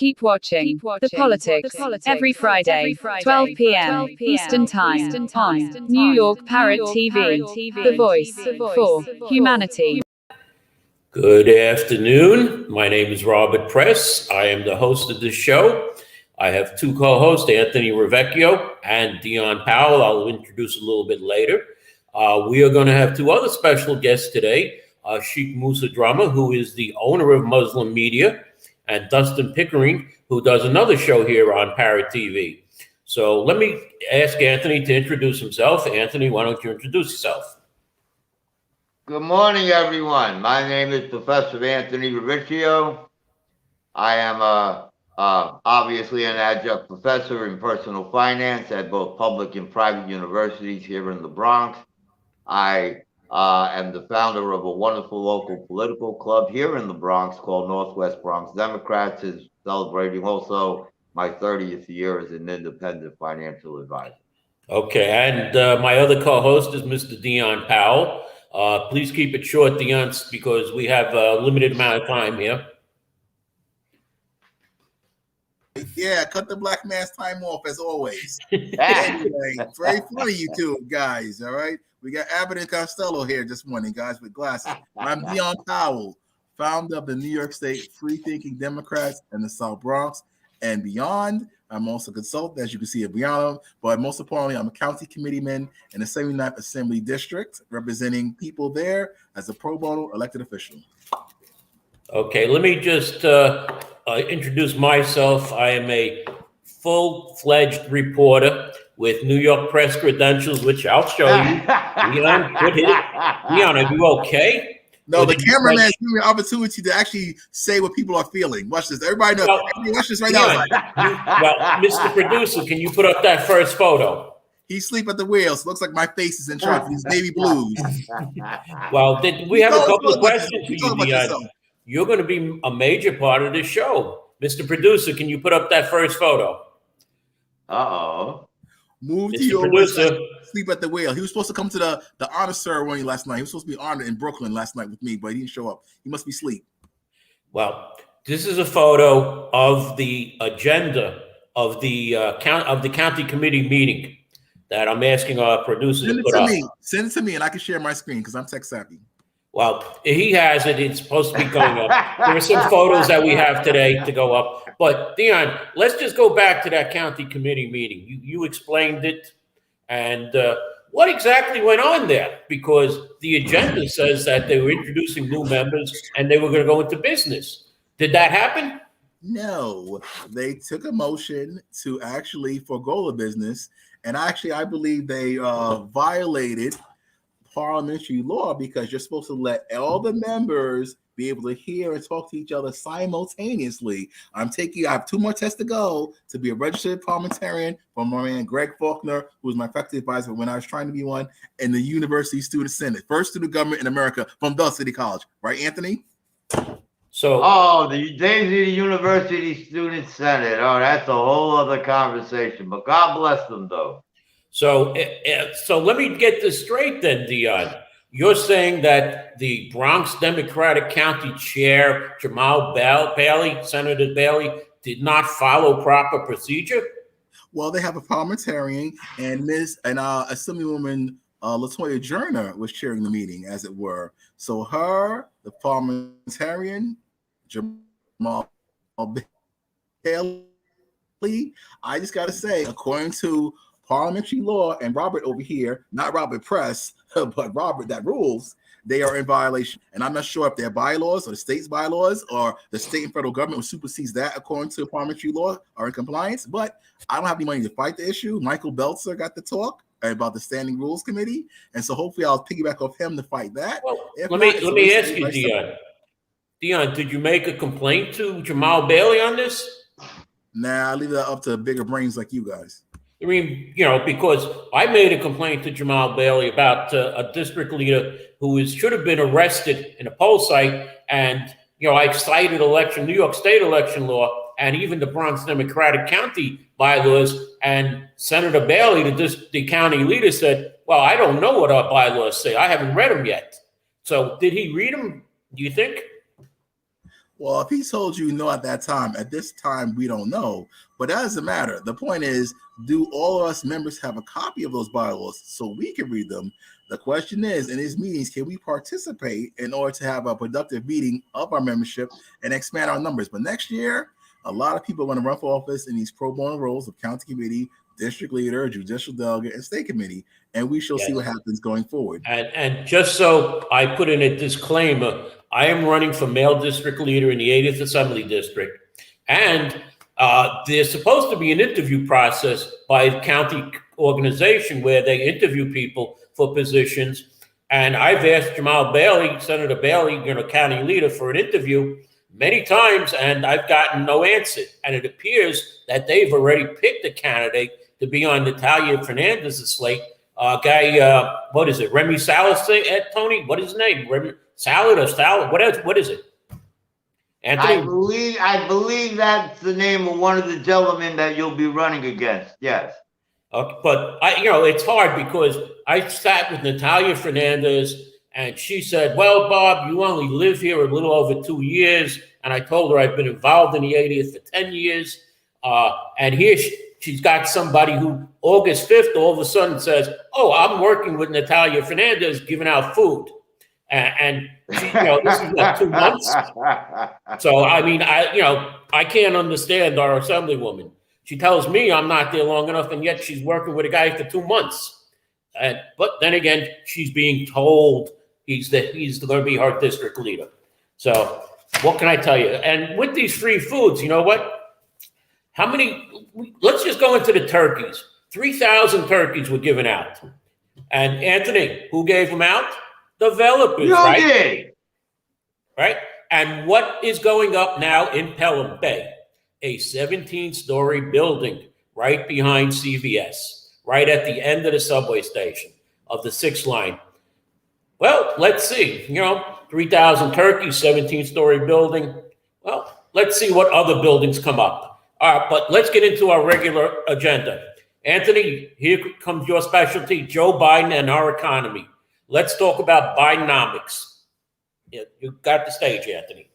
Keep watching The Politics every Friday, 12 p.m. Eastern Time on New York Parrot TV, the voice for humanity. Good afternoon. My name is Robert Press. I am the host of this show. I have two co-hosts, Anthony Rivieccio and Dion Powell. I'll introduce a little bit later. We are going to have two other special guests today, Shiekh Musa Drammeh, who is the owner of Muslim Media, and Dustin Pickering, who does another show here on Parrot TV. So let me ask Anthony to introduce himself. Anthony, why don't you introduce yourself? Good morning, everyone. My name is Professor Anthony Rivieccio. I am obviously an adjunct professor in personal finance at both public and private universities here in the Bronx. I am the founder of a wonderful local political club here in the Bronx called Northwest Bronx Democrats, is celebrating also my 30th year as an independent financial advisor. Okay, and my other co-host is Mr. Dion Powell. Please keep it short, Dion, because we have a limited amount of time here. Yeah, cut the black man's time off as always. Anyway, very funny, you two guys. All right, we got Abbott and Costello here this morning, guys, with glasses. I'm Dion Powell, founder of the New York State Free Thinking Democrats in the South Bronx and beyond. I'm also a consultant, as you can see, at Beyond, but most importantly, I'm a county committeeman in the 79th Assembly District, representing people there as a pro bono elected official. Okay, let me just introduce myself. I am a full-fledged reporter with New York press credentials, which I'll show you. Dion, Dion, are you okay? No, the cameraman is giving me an opportunity to actually say what people are feeling. Watch this. Everybody knows. Watch this right now. Well, Mr. Producer, can you put up that first photo? He's asleep at the wheel, so it looks like my face is in charge of these navy blues. Well, we have a couple of questions for you, Dion. You're going to be a major part of this show. Mr. Producer, can you put up that first photo? Uh-oh. Mutiu sleep at the wheel. He was supposed to come to the honor ceremony last night. He was supposed to be honored in Brooklyn last night with me, but he didn't show up. He must be asleep. Well, this is a photo of the agenda of the county committee meeting that I'm asking our producer to put up. Send it to me, and I can share my screen because I'm tech savvy. Well, he has it. It's supposed to be going up. There are some photos that we have today to go up. But, Dion, let's just go back to that county committee meeting. You explained it. And what exactly went on there? Because the agenda says that they were introducing new members and they were going to go into business. Did that happen? No. They took a motion to actually forego the business. And actually, I believe they violated parliamentary law because you're supposed to let all the members be able to hear and talk to each other simultaneously. I have 2 more tests to go to be a registered parliamentarian from my man Greg Faulkner, who was my faculty advisor when I was trying to be one, in the University Student Senate, first student government in America from Dulles City College. Right, Anthony? So, the days of the University Student Senate. Oh, that's a whole other conversation. But God bless them, though. So let me get this straight then, Dion. You're saying that the Bronx Democratic County Chair, Jamal Bailey, Senator Bailey, did not follow proper procedure? Well, they have a parliamentarian, and Assemblywoman Latoya Joyner was chairing the meeting, as it were. So the parliamentarian, Jamal Bailey, I just got to say, according to parliamentary law, and Robert over here, not Robert Press, but Robert that rules, they are in violation. And I'm not sure if their bylaws or the state's bylaws or the state and federal government supersedes that according to parliamentary law are in compliance. But I don't have any money to fight the issue. Michael Belzer got to talk about the Standing Rules Committee. And so hopefully I'll piggyback off him to fight that. Well, let me ask you, Dion. Dion, did you make a complaint to Jamal Bailey on this? Nah, I leave that up to bigger brains like you guys. I mean, because I made a complaint to Jamal Bailey about a district leader who should have been arrested in a poll site. And, I cited New York State election law and even the Bronx Democratic County bylaws. And Senator Bailey, the county leader, said, well, I don't know what our bylaws say. I haven't read them yet. So did he read them, do you think? Well, if he told you no at that time, at this time, we don't know. But that doesn't matter. The point is, do all of us members have a copy of those bylaws so we can read them? The question is, in these meetings, can we participate in order to have a productive meeting of our membership and expand our numbers? But next year, a lot of people are going to run for office in these pro bono roles of county committee, district leader, judicial delegate, and state committee, and we shall see what happens going forward. And just so I put in a disclaimer, I am running for male district leader in the 80th Assembly District, and there's supposed to be an interview process by the county organization where they interview people for positions. And I've asked Jamal Bailey, Senator Bailey, county leader, for an interview many times, and I've gotten no answer. And it appears that they've already picked a candidate to be on Natalia Fernandez's slate. What is it? Remy Salas, Tony? What is his name? Remy Salad or Salad? What is it? Anthony? I believe that's the name of one of the gentlemen that you'll be running against. Yes. Okay, but it's hard because I sat with Natalia Fernandez and she said, well, Bob, you only live here a little over 2 years. And I told her I've been involved in the 80th for 10 years. And here she's got somebody who August 5th all of a sudden says, oh, I'm working with Natalia Fernandez giving out food. And she, this is what, 2 months. So, I mean, I can't understand our assemblywoman. She tells me I'm not there long enough, and yet she's working with a guy for 2 months. But then again, she's being told he's going to be her district leader. So what can I tell you? And with these free foods, you know what? Let's just go into the turkeys. 3,000 turkeys were given out. And Anthony, who gave them out? Developers, right? Right? And what is going up now in Pelham Bay? A 17-story building right behind CVS, right at the end of the subway station of the 6th line. Well, let's see. 3,000 turkeys, 17-story building. Well, let's see what other buildings come up. All right, but let's get into our regular agenda. Anthony, here comes your specialty, Joe Biden and our economy. Let's talk about Bidenomics. You got the stage, Anthony.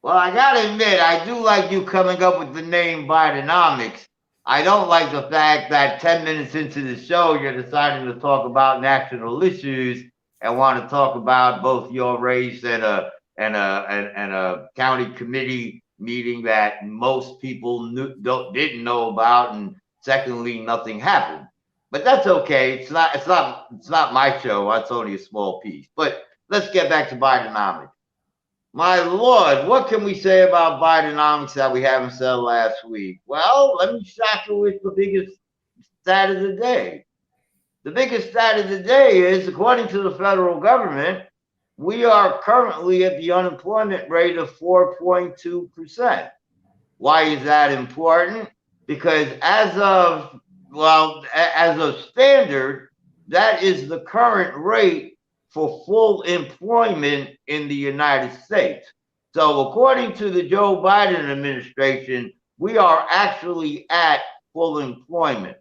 Well, I got to admit, I do like you coming up with the name Bidenomics. I don't like the fact that 10 minutes into the show, you're deciding to talk about national issues and want to talk about both your race and a county committee meeting that most people didn't know about, and secondly, nothing happened. But that's okay. It's not my show. That's only a small piece. But let's get back to Bidenomics. My Lord, what can we say about Bidenomics that we haven't said last week? Well, let me shock you with the biggest stat of the day. The biggest stat of the day is, according to the federal government, we are currently at the unemployment rate of 4.2%. Why is that important? Because as of standard, that is the current rate for full employment in the United States. So according to the Joe Biden administration, we are actually at full employment.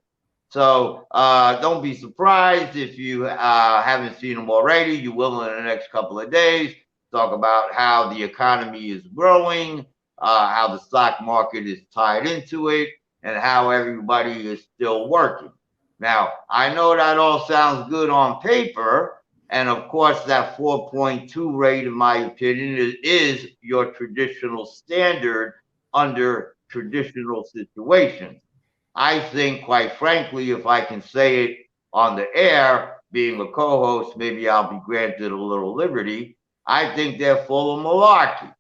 So don't be surprised if you haven't seen them already. You will in the next couple of days. Talk about how the economy is growing, how the stock market is tied into it, and how everybody is still working. Now, I know that all sounds good on paper. And of course, that 4.2 rate, in my opinion, is your traditional standard under traditional situations. I think, quite frankly, if I can say it on the air, being a co-host, maybe I'll be granted a little liberty. I think they're full of malarkey,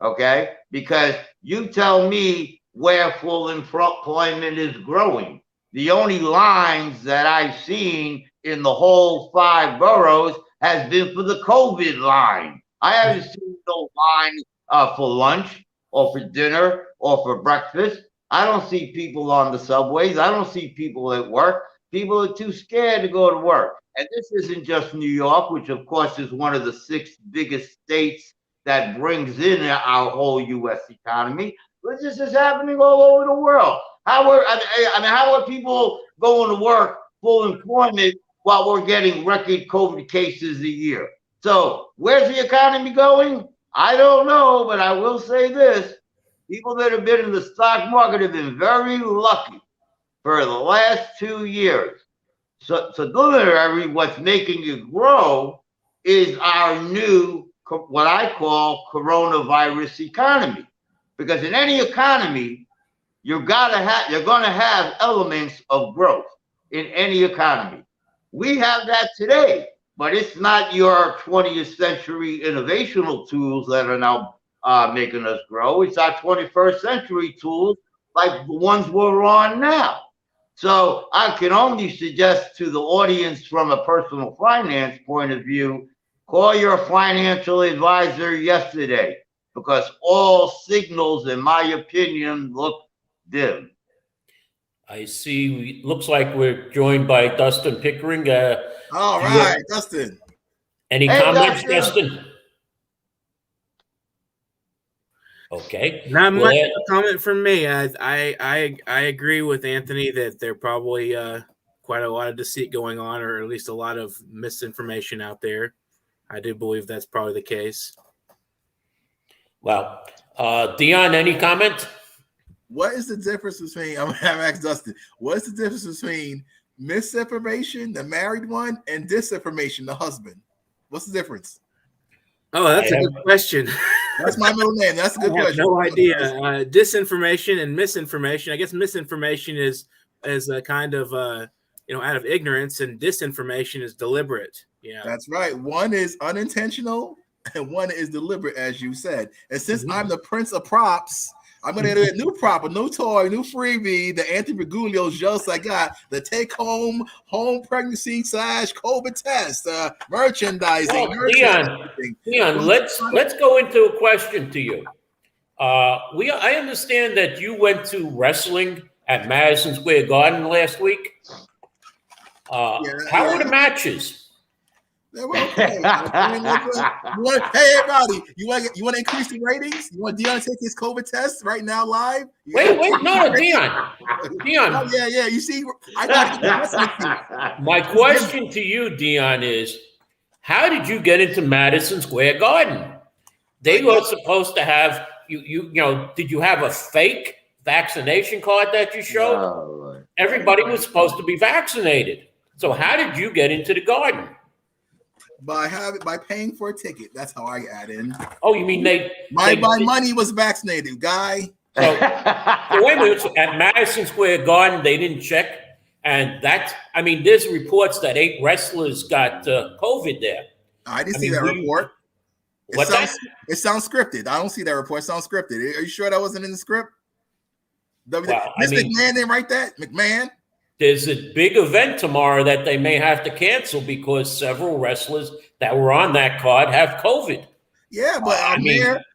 okay? Because you tell me where full employment is growing. The only lines that I've seen in the whole 5 boroughs has been for the COVID line. I haven't seen no line for lunch or for dinner or for breakfast. I don't see people on the subways. I don't see people at work. People are too scared to go to work. And this isn't just New York, which of course is one of the 6 biggest states that brings in our whole U.S. economy. But this is happening all over the world. How are people going to work full employment while we're getting record COVID cases a year? So where's the economy going? I don't know, but I will say this. People that have been in the stock market have been very lucky for the last 2 years. So literally what's making it grow is our new, what I call coronavirus economy. Because in any economy, you're going to have elements of growth in any economy. We have that today, but it's not your 20th century innovational tools that are now making us grow. It's our 21st century tools like the ones we're on now. So I can only suggest to the audience from a personal finance point of view, call your financial advisor yesterday, because all signals, in my opinion, look dim. I see. Looks like we're joined by Dustin Pickering. All right, Dustin. Any comments, Dustin? Okay. Not much of a comment from me. I agree with Anthony that there probably quite a lot of deceit going on, or at least a lot of misinformation out there. I do believe that's probably the case. Well, Dion, any comment? What is the difference between, I'm asking Dustin, what is the difference between misinformation, the married one, and disinformation, the husband? What's the difference? Oh, that's a good question. That's my middle name. That's a good question. No idea. Disinformation and misinformation. I guess misinformation is a kind of out of ignorance, and disinformation is deliberate. Yeah, that's right. One is unintentional, and one is deliberate, as you said. And since I'm the prince of props, I'm going to get a new prop, a new toy, new freebie, the Anthony Berguglio's just I got, the take-home pregnancy / COVID test, merchandising. Dion, let's go into a question to you. I understand that you went to wrestling at Madison Square Garden last week. How were the matches? They were okay. Hey, everybody, you want to increase the ratings? You want Dion to take his COVID test right now live? Wait, no, Dion. Oh, yeah. You see, my question to you, Dion, is how did you get into Madison Square Garden? They were supposed to have did you have a fake vaccination card that you showed? No. Everybody was supposed to be vaccinated. So how did you get into the garden? By paying for a ticket. That's how I got in. Oh, you mean my money was vaccinated, guy. So wait a minute. So at Madison Square Garden, they didn't check, and there's reports that 8 wrestlers got COVID there. I didn't see that report. It sounds scripted. I don't see that report. It sounds scripted. Are you sure that wasn't in the script? McMahon didn't write that. McMahon. There's a big event tomorrow that they may have to cancel because several wrestlers that were on that card have COVID. Yeah, but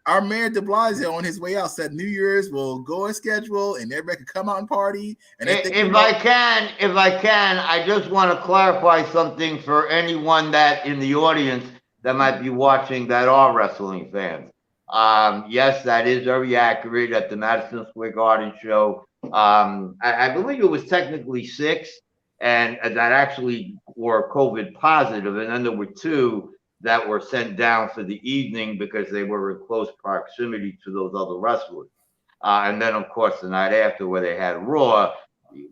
our mayor de Blasio on his way out said New Year's will go as scheduled and everybody can come out and party. And if I can, I just want to clarify something for anyone that in the audience that might be watching that are wrestling fans. Yes, that is very accurate at the Madison Square Garden show. I believe it was technically 6, and that actually were COVID positive, and then there were 2 that were sent down for the evening because they were in close proximity to those other wrestlers. And then, of course, the night after where they had Raw,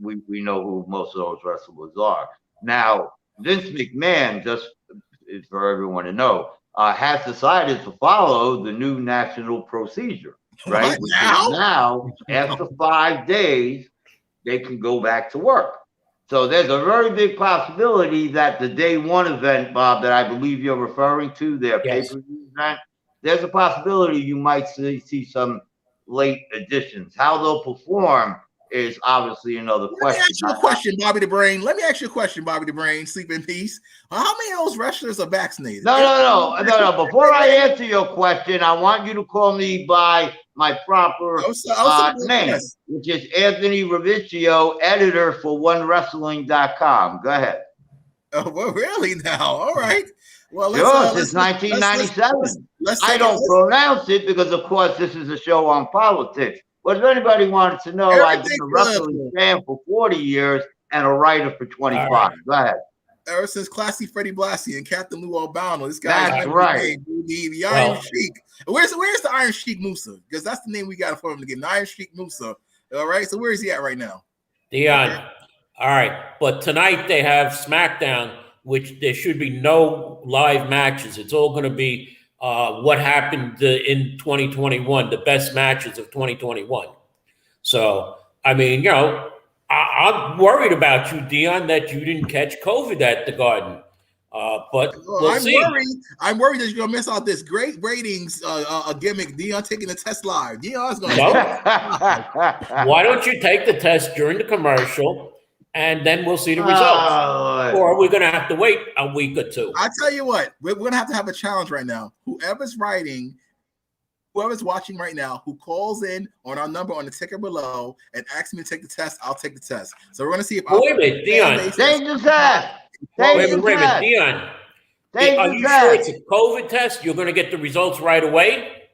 we know who most of those wrestlers are. Now, Vince McMahon, just for everyone to know, has decided to follow the new national procedure. Right now, after 5 days, they can go back to work. So there's a very big possibility that the day 1 event, Bob, that I believe you're referring to, their pay-per-view event, there's a possibility you might see some late additions. How they'll perform is obviously another question. Let me ask you a question, Bobby the Brain. Sleep in peace. How many of those wrestlers are vaccinated? No. Before I answer your question, I want you to call me by my proper name, which is Anthony Rivieccio, editor for OneWrestling.com. Go ahead. Oh, well, really now? All right. Well, since 1997. I don't pronounce it because, of course, this is a show on politics. But if anybody wanted to know, I've been a wrestling fan for 40 years and a writer for 25. Right. Go ahead. ever since Classy Freddie Blassie and Captain Lou Albano. This guy That's right. The Iron Sheik. Where's the Iron Sheik Musa? Because that's the name we got for him to get. The Iron Sheik Musa. All right. So where is he at right now? Dion. Okay. All right. But tonight they have SmackDown, which there should be no live matches. It's all going to be what happened in 2021, the best matches of 2021. So, I mean, you know, I'm worried about you, Dion, that you didn't catch COVID at the Garden. But we'll see. I'm worried that you're gonna miss out this great ratings gimmick. Dion taking the test live. Dion's gonna. Why don't you take the test during the commercial, and then we'll see the results? Or we're gonna have to wait a week or two. I tell you what, we're gonna have a challenge right now. Whoever's watching right now, who calls in on our number on the ticker below and asks me to take the test, I'll take the test. So we're gonna see if. Wait a minute, Dion. Take the test. Wait a minute, Dion. Are you sure it's a COVID test? You're going to get the results right away?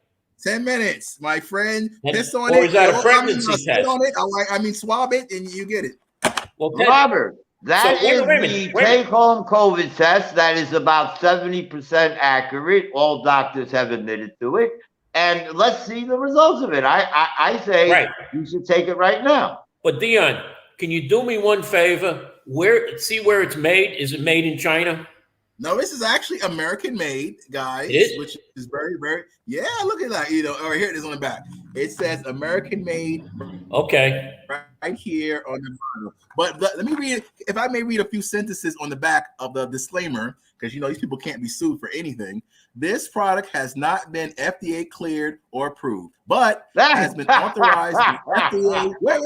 10 minutes, my friend. Piss on or it. Is that a pregnancy test? On it. Swab it, and you get it. Well, Robert, that is the take-home COVID test. That is about 70% accurate. All doctors have admitted to it. And let's see the results of it. I say you should take it right now. But Dion, can you do me one favor? See where it's made? Is it made in China? No, this is actually American made, guys. Which is very, very, look at that. You know, here it is on the back. It says American made. Okay. Right here on the bottom. But let me read, if I may read a few sentences on the back of the disclaimer, because you know these people can't be sued for anything. This product has not been FDA cleared or approved, but has been authorized by FDA. Wait.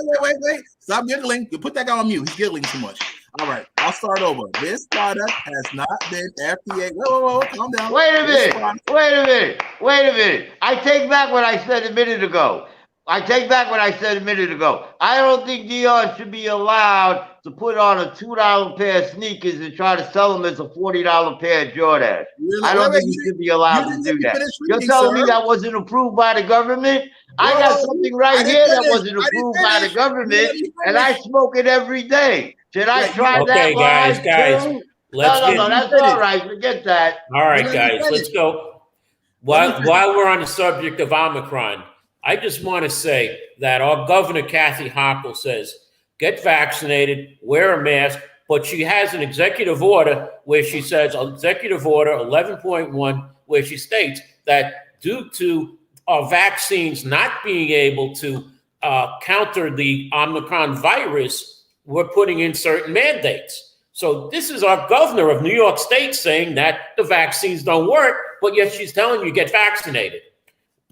Stop giggling. You put that guy on mute. He's giggling too much. All right, I'll start over. This product has not been FDA. Whoa, calm down. Wait a minute. I take back what I said a minute ago. I don't think Dion should be allowed to put on a $2 pair of sneakers and try to sell them as a $40 pair of Jordans. I don't think he should be allowed to do that. You're telling me that wasn't approved by the government? I got something right here that wasn't approved by the government, and I smoke it every day. Should I try that? Guys. No, that's all right. Forget that. All right, guys, let's go. While we're on the subject of Omicron, I just want to say that our governor, Kathy Hochul, says, get vaccinated, wear a mask, but she has an executive order where she says, executive order 11.1, where she states that due to our vaccines not being able to counter the Omicron virus, we're putting in certain mandates. So this is our governor of New York State saying that the vaccines don't work, but yet she's telling you get vaccinated.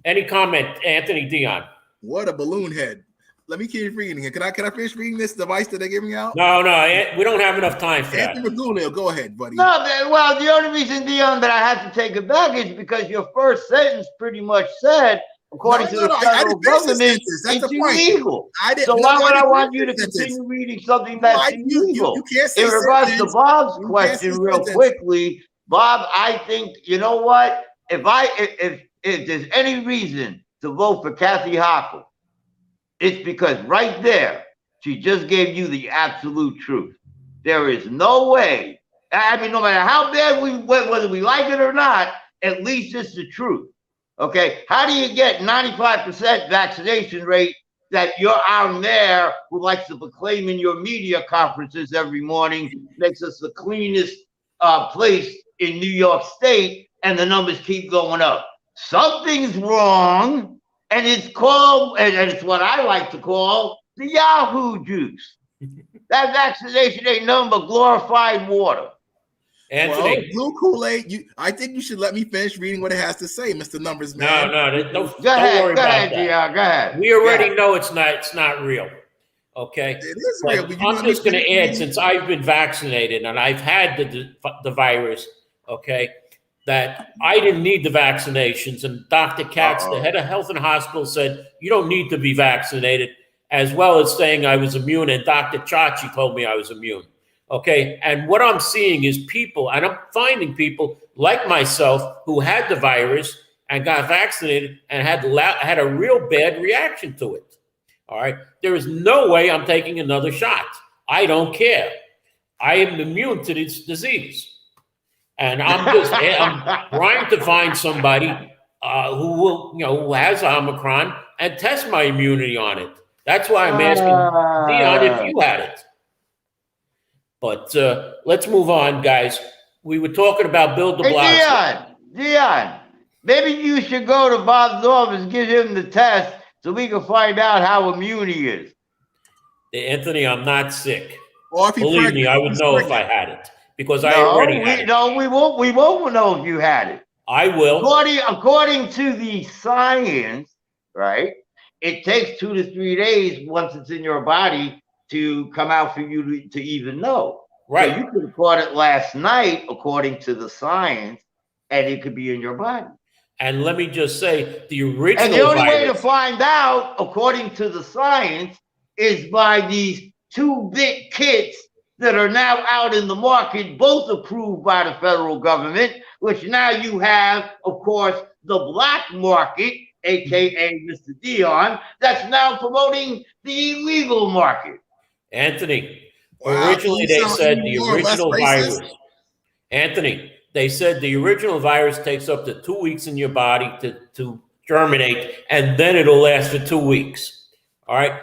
Any comment, Anthony Dion? What a balloon head. Let me keep reading it. Can I finish reading this device that they're giving out? No, we don't have enough time for that. Anthony Magulio, go ahead, buddy. No, well, the only reason, Dion, that I had to take it back is because your first sentence pretty much said, according to the federal government, it's illegal. So why would I want you to continue reading something that's illegal? In regards to Bob's question real quickly, Bob, I think, you know what? If there's any reason to vote for Kathy Hochul, it's because right there, she just gave you the absolute truth. There is no way. I mean, no matter how bad whether we like it or not, at least it's the truth. Okay, how do you get 95% vaccination rate that you're out there who likes to proclaim in your media conferences every morning, makes us the cleanest place in New York State, and the numbers keep going up? Something's wrong, and it's called, and it's what I like to call the Yahoo juice. That vaccination ain't nothing but glorified water. Anthony, blue Kool-Aid. I think you should let me finish reading what it has to say, Mr. Numbers Man. Don't worry about that. Dion, go ahead. We already know it's not real. Okay, it is real. I'm just going to add, since I've been vaccinated and I've had the virus, okay, that I didn't need the vaccinations, and Dr. Katz, the head of health and hospital, said you don't need to be vaccinated, as well as saying I was immune, and Dr. Chachi told me I was immune. Okay, and what I'm seeing is people, and I'm finding people like myself who had the virus and got vaccinated and had a real bad reaction to it. All right, there is no way I'm taking another shot. I don't care. I am immune to this disease. And I'm trying to find somebody who will, who has Omicron and test my immunity on it. That's why I'm asking Dion if you had it. But let's move on, guys. We were talking about Bill de Blasio. Dion, maybe you should go to Bob's office, give him the test so we can find out how immune he is. Anthony, I'm not sick. Or if Believe me, I would know if I had it because I already had it. No, we won't. We won't know if you had it. I will. According to the science, right? It takes 2 to 3 days once it's in your body to come out for you to even know. Right. So you could have caught it last night, according to the science, and it could be in your body. And let me just say, the original And the only way to virus, find out, according to the science, is by these 2-bit kits that are now out in the market, both approved by the federal government, which now you have, of course, the black market, aka Mr. Dion, that's now promoting the illegal market. Anthony, Wow, originally they said the original virus. Anthony, they said the original virus takes up to 2 weeks in your body to germinate, and then it'll last for 2 weeks. All right.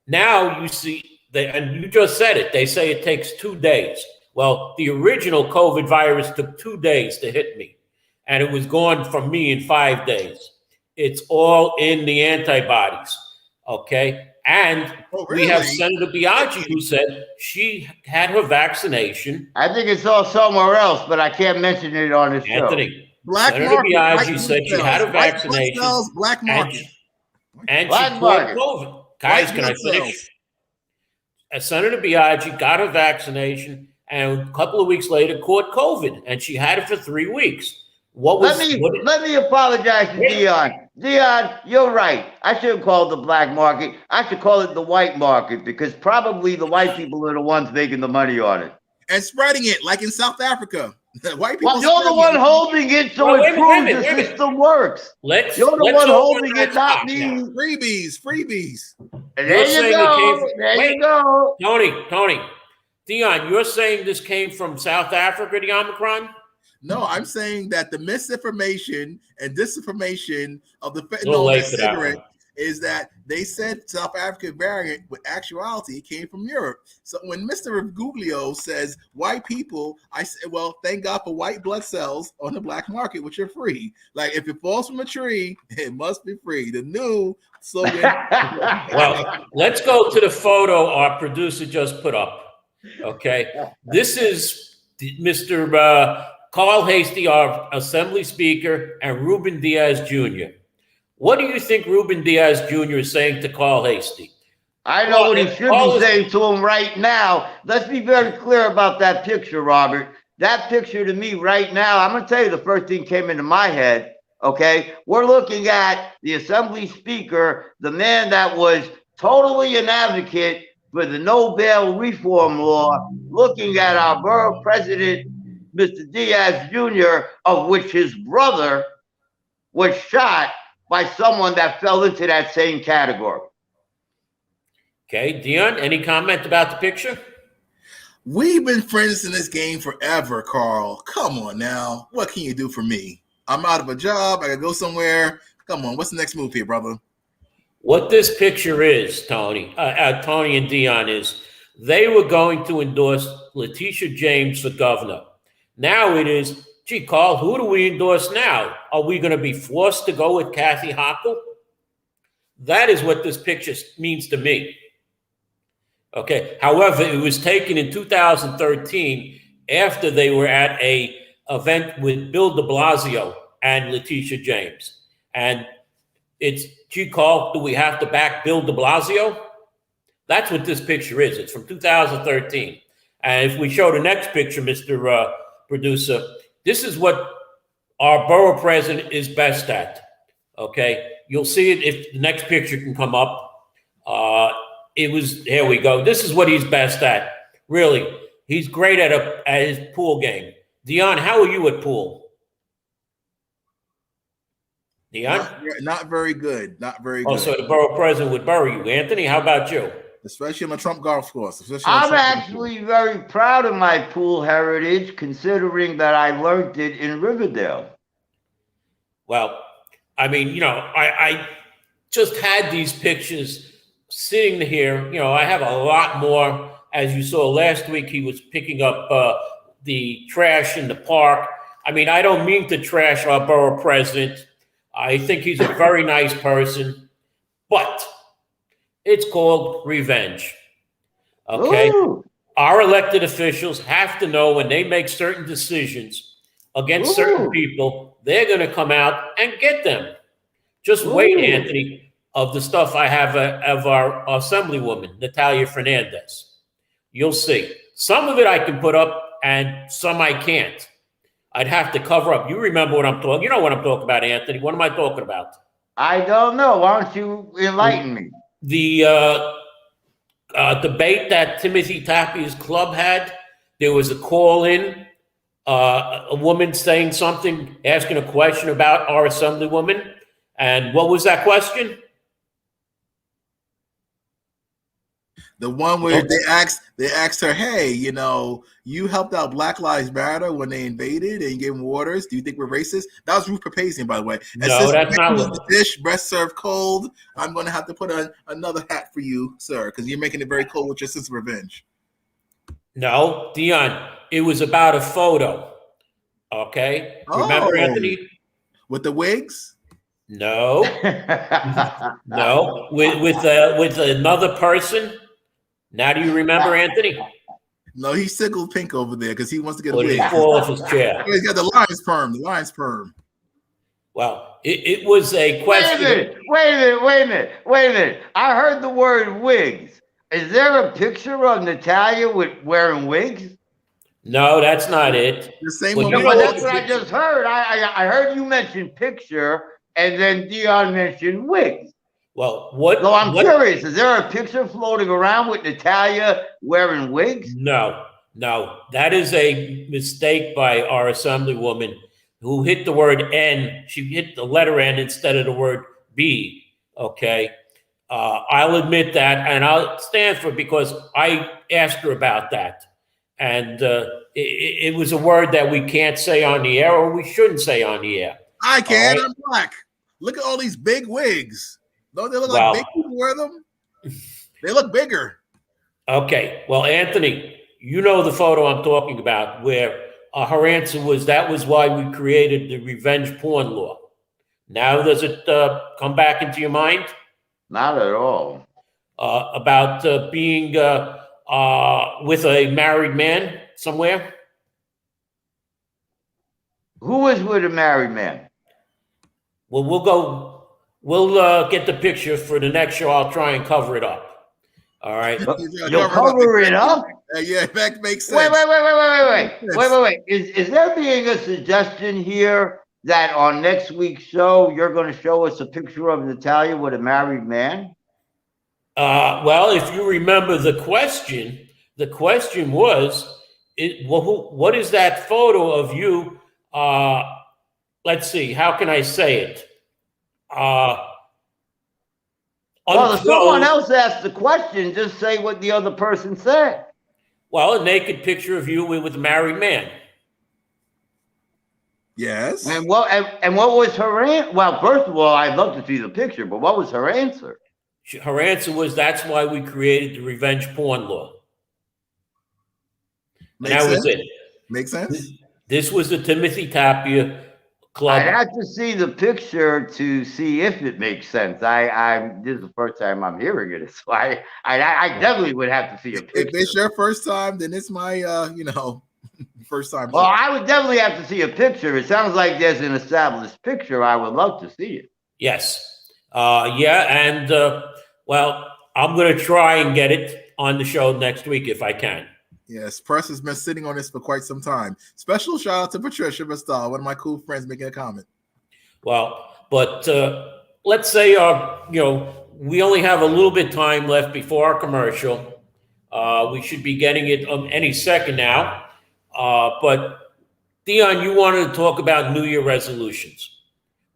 Now you see, and you just said it, they say it takes 2 days. Well, the original COVID virus took 2 days to hit me, and it was gone from me in 5 days. It's all in the antibodies, okay? And we have Senator Biaggi who said she had her vaccination. I think it's all somewhere else, but I can't mention it on this show. Anthony, Senator Biaggi said she had her vaccination. Black market. And she caught COVID. Guys, can I finish? Senator Biaggi got her vaccination and a couple of weeks later caught COVID, and she had it for 3 weeks. Let me apologize to Dion. Dion, you're right. I shouldn't call it the black market. I should call it the white market, because probably the white people are the ones making the money on it. And spreading it, like in South Africa. The white people. Well, you're the one holding it, so it proves the system works. You're the one holding it, not me. Freebies. And there you go. There you go. Tony, Dion, you're saying this came from South Africa, the Omicron? No, I'm saying that the misinformation and disinformation of the fentanyl cigarette is that they said South African variant, with actuality, it came from Europe. So when Mr. Guglio says white people, I say, well, thank God for white blood cells on the black market, which are free. Like, if it falls from a tree, it must be free. The new slogan. Well, let's go to the photo our producer just put up. Okay, this is Mr. Carl Hastie, our Assembly Speaker, and Ruben Diaz Jr. What do you think Ruben Diaz Jr. is saying to Carl Hastie? I know what he should be saying to him right now. Let's be very clear about that picture, Robert. That picture to me right now, I'm going to tell you the first thing came into my head, okay? We're looking at the Assembly Speaker, the man that was totally an advocate for the no bail reform law, looking at our borough president, Mr. Diaz Jr., of which his brother was shot by someone that fell into that same category. Okay, Dion, any comment about the picture? We've been friends in this game forever, Carl. Come on now. What can you do for me? I'm out of a job. I gotta go somewhere. Come on, what's the next move here, brother? What this picture is, Tony and Dion, is they were going to endorse Letitia James for governor. Now it is, gee, Carl, who do we endorse now? Are we going to be forced to go with Kathy Hochul? That is what this picture means to me. Okay. However, it was taken in 2013 after they were at a event with Bill de Blasio and Letitia James. And it's, gee, Carl, do we have to back Bill de Blasio? That's what this picture is. It's from 2013. And if we show the next picture, Mr. Producer, this is what our borough president is best at. Okay, you'll see it if the next picture can come up. Here we go. This is what he's best at. Really, he's great at his pool game. Dion, how are you at pool? Dion? Not very good. Not very good. Oh, so the borough president would bury you. Anthony, how about you? Especially on the Trump golf course. I'm actually very proud of my pool heritage, considering that I learned it in Riverdale. Well, I mean, I just had these pictures sitting here. I have a lot more. As you saw last week, he was picking up the trash in the park. I mean, I don't mean to trash our borough president. I think he's a very nice person, but it's called revenge. Okay? Ooh. Our elected officials have to know when they make certain decisions against certain people, they're going to come out and get them. Just wait, Anthony, of the stuff I have of our assemblywoman, Natalia Fernandez. You'll see. Some of it I can put up and some I can't. I'd have to cover up. You remember what I'm talking. You know what I'm talking about, Anthony. What am I talking about? I don't know. Why don't you enlighten me? The debate that Timothy Tapia's club had, there was a call in, a woman saying something, asking a question about our assemblywoman. And what was that question? The one where they asked her, hey, you helped out Black Lives Matter when they invaded and you gave them waters. Do you think we're racist? That was Ruth Papazian, by the way. And no, that's not the dish, breast served cold. I'm going to have to put on another hat for you, sir, because you're making it very cold with your sense of revenge. No, Dion, it was about a photo. Okay? Remember, Anthony? With the wigs? No. No. With another person? Now do you remember, Anthony? No, he's tickled pink over there because he wants to get a wig. wig. He fall off his chair. He's got the lion's perm. The lion's perm. Well, it was a question. Wait a minute. I heard the word wigs. Is there a picture of Natalia wearing wigs? No, that's not it. The same one. No, that's what I just heard. I heard you mention picture, and then Dion mentioned wigs. Well, what? So I'm curious. Is there a picture floating around with Natalia wearing wigs? No. That is a mistake by our assemblywoman who hit the word N. She hit the letter N instead of the word B. Okay. I'll admit that, and I'll stand for it because I asked her about that. And it was a word that we can't say on the air, or we shouldn't say on the air. I can. Right? I'm black. Look at all these big wigs. Don't they look like big people wear them? They look bigger. Okay. Well, Anthony, you know the photo I'm talking about where her answer was that was why we created the revenge porn law. Now does it come back into your mind? Not at all. About being with a married man somewhere? Who is with a married man? Well, we'll get the picture for the next show. I'll try and cover it up. All right. You'll cover it up? Yeah, that makes sense. Wait. Is there being a suggestion here that on next week's show, you're going to show us a picture of Natalia with a married man? Well, if you remember the question was, what is that photo of you? Let's see, how can I say it? Well, if someone else asked the question, just say what the other person said. Well, a naked picture of you with a married man. Yes. And what was her answer? Well, first of all, I'd love to see the picture, but what was her answer? Her answer was, that's why we created the revenge porn law. And that was it. Makes sense. This was the Timothy Tapia club. I'd have to see the picture to see if it makes sense. This is the first time I'm hearing it, so I definitely would have to see a picture. If it's your first time, then it's my first time. Well, I would definitely have to see a picture. It sounds like there's an established picture. I would love to see it. Yes. And I'm going to try and get it on the show next week if I can. Yes, Press has been sitting on this for quite some time. Special shout out to Patricia Vestal, one of my cool friends, making a comment. Well, but let's say we only have a little bit time left before our commercial. We should be getting it any second now. But Dion, you wanted to talk about New Year resolutions.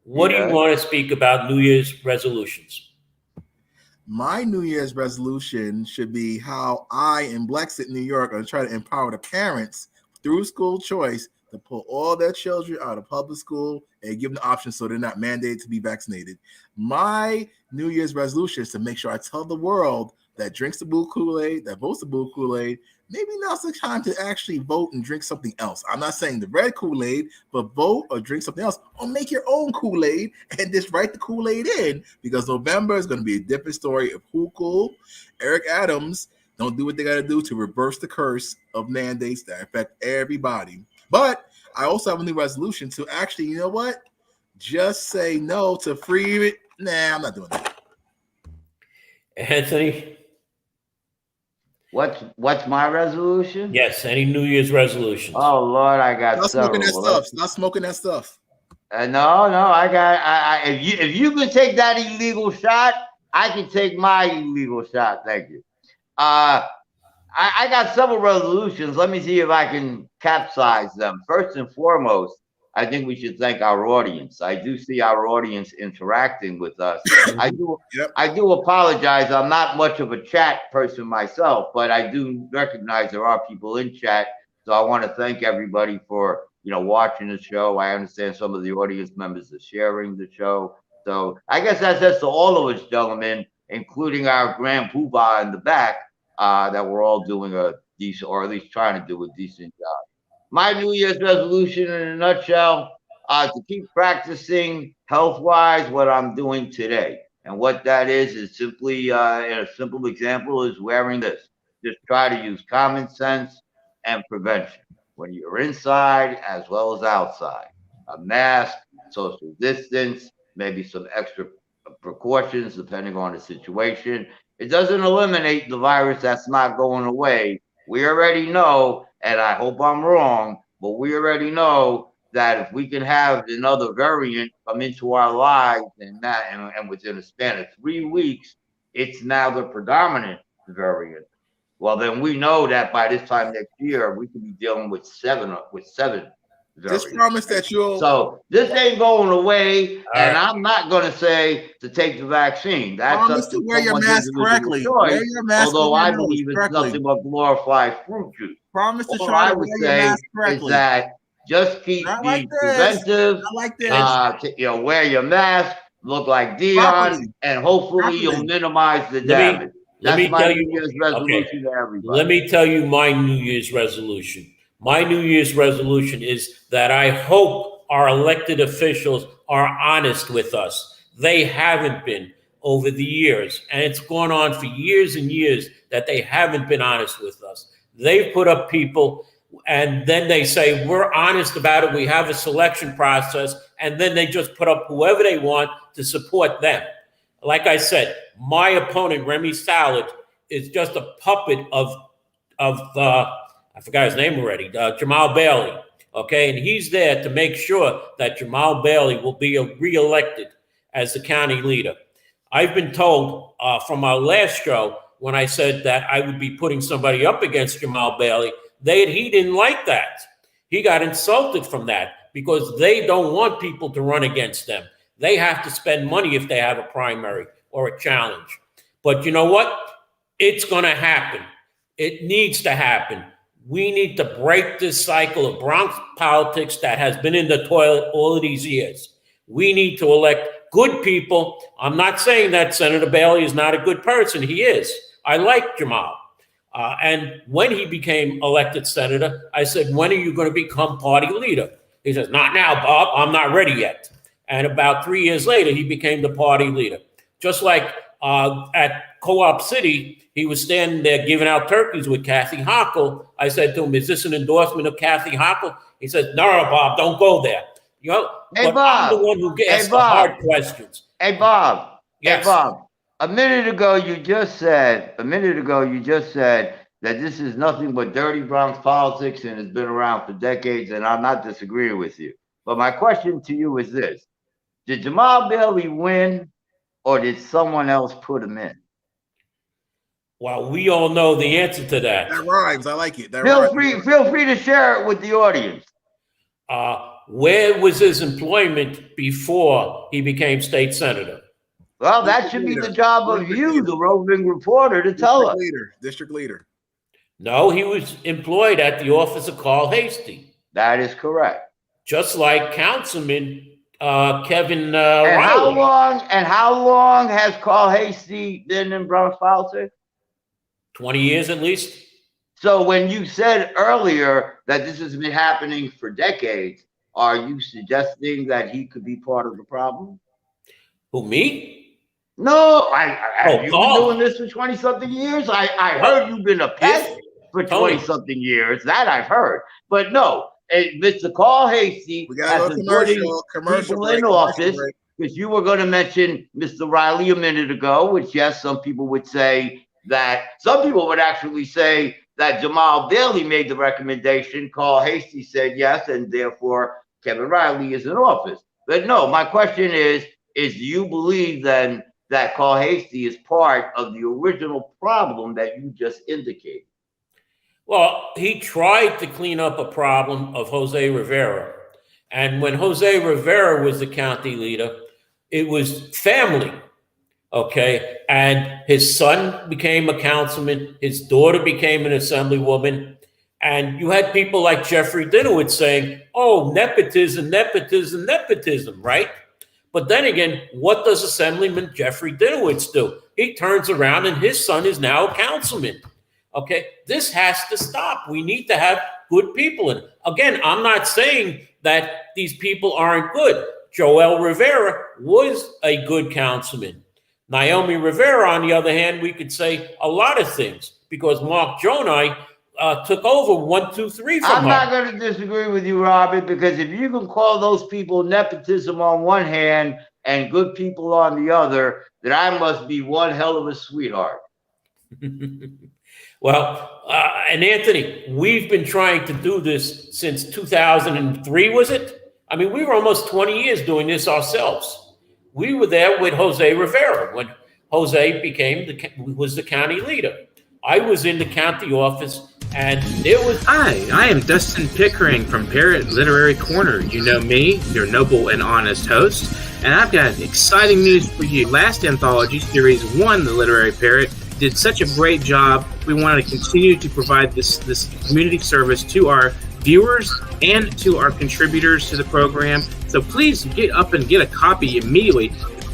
What do you want to speak about New Year's resolutions? My New Year's resolution should be how I in Blacksett, New York, are trying to empower the parents through school choice to pull all their children out of public school and give them the option so they're not mandated to be vaccinated. My New Year's resolution is to make sure I tell the world that drinks the blue Kool-Aid, that votes the blue Kool-Aid, maybe now's the time to actually vote and drink something else. I'm not saying the red Kool-Aid, but vote or drink something else, or make your own Kool-Aid and just write the Kool-Aid in, because November is going to be a different story of who cool. Eric Adams don't do what they got to do to reverse the curse of mandates that affect everybody. But I also have a new resolution to actually, you know what? Just say no to free. Nah, I'm not doing that. Anthony? What's my resolution? Yes, any New Year's resolutions? Oh Lord, I got Stop several. smoking that stuff. Stop smoking that stuff. No, if you can take that illegal shot, I can take my illegal shot. Thank you. I got several resolutions. Let me see if I can capsize them. First and foremost, I think we should thank our audience. I do see our audience interacting with us. I do apologize. I'm not much of a chat person myself, but I do recognize there are people in chat. So I want to thank everybody for, watching the show. I understand some of the audience members are sharing the show. So I guess that says to all of us, gentlemen, including our grand poobah in the back, that we're all doing a decent, or at least trying to do a decent job. My New Year's resolution in a nutshell, to keep practicing health-wise what I'm doing today. And what that is simply, a simple example is wearing this. Just try to use common sense and prevention when you're inside as well as outside. A mask, social distance, maybe some extra precautions depending on the situation. It doesn't eliminate the virus that's not going away. We already know, and I hope I'm wrong, but we already know that if we can have another variant come into our lives and within a span of 3 weeks, it's now the predominant variant. Well, then we know that by this time next year, we could be dealing with seven variants. Just promise that you'll. So this ain't going away, and I'm not going to say to take the vaccine. That's promise to wear your mask correctly. Wear your mask. Although I believe it's nothing but glorified fruit juice. Promise to try to wear your mask correctly. Is that just keep being preventive. Not like this. Wear your mask, look like Dion, and hopefully you'll minimize the damage. That's my New Year's resolution to everybody. Let me tell you my New Year's resolution. My New Year's resolution is that I hope our elected officials are honest with us. They haven't been over the years, and it's gone on for years and years that they haven't been honest with us. They've put up people, and then they say, we're honest about it. We have a selection process, and then they just put up whoever they want to support them. Like I said, my opponent, Remy Salad, is just a puppet of I forgot his name already, Jamal Bailey, okay? And he's there to make sure that Jamal Bailey will be reelected as the county leader. I've been told from our last show, when I said that I would be putting somebody up against Jamal Bailey, he didn't like that. He got insulted from that because they don't want people to run against them. They have to spend money if they have a primary or a challenge. But you know what? It's going to happen. It needs to happen. We need to break this cycle of Bronx politics that has been in the toilet all of these years. We need to elect good people. I'm not saying that Senator Bailey is not a good person. He is. I like Jamal. And when he became elected senator, I said, when are you going to become party leader? He says, not now, Bob. I'm not ready yet. And about 3 years later, he became the party leader. Just like at Co-op City, he was standing there giving out turkeys with Kathy Hochul. I said to him, is this an endorsement of Kathy Hochul? He said, no, Bob, don't go there. Hey, but Bob. I'm the one who gets the hard questions. Hey, Bob. Yes. Hey, Bob. A minute ago, you just said that this is nothing but dirty Bronx politics and has been around for decades, and I'm not disagreeing with you. But my question to you is this. Did Jamal Bailey win, or did someone else put him in? Well, we all know the answer to that. That rhymes. I like it. Feel free to share it with the audience. Where was his employment before he became state senator? Well, that should be the job of you, the roving reporter, to tell us. District leader. No, he was employed at the office of Carl Hasty. That is correct. Just like Councilman Kevin And Riley. how long has Carl Hasty been in Bronx politics? 20 years at least. So when you said earlier that this has been happening for decades, are you suggesting that he could be part of the problem? Who, me? No, have you been Carl. doing this for 20-something years? I heard you've been a pest for 20-something years. That I've heard. But no, Mr. Carl Hasty has been putting people in office, because you were going to mention Mr. Riley a minute ago, which, yes, some people would say that, some people would actually say that Jamal Bailey made the recommendation. Carl Hasty said yes, and therefore Kevin Riley is in office. But no, my question is do you believe then that Carl Hasty is part of the original problem that you just indicated? Well, he tried to clean up a problem of Jose Rivera. And when Jose Rivera was the county leader, it was family, okay? And his son became a councilman. His daughter became an assemblywoman. And you had people like Jeffrey Dinowitz saying, oh, nepotism, nepotism, nepotism, right? But then again, what does Assemblyman Jeffrey Dinowitz do? He turns around and his son is now a councilman. Okay, this has to stop. We need to have good people. And again, I'm not saying that these people aren't good. Joel Rivera was a good councilman. Naomi Rivera, on the other hand, we could say a lot of things because Mark Jonai took over 1, 2, 3 from her. I'm not going to disagree with you, Robert, because if you can call those people nepotism on one hand and good people on the other, then I must be one hell of a sweetheart. Well, and Anthony, we've been trying to do this since 2003, was it? I mean, we were almost 20 years doing this ourselves. We were there with Jose Rivera when Jose was the county leader. I was in the county office, and there was... Hi, I am Dustin Pickering from Parrot Literary Corner. You know me, your noble and honest host, and I've got exciting news for you. Last anthology, Series 1, The Literary Parrot, did such a great job. We want to continue to provide this community service to our viewers and to our contributors to the program. So please get up and get a copy immediately.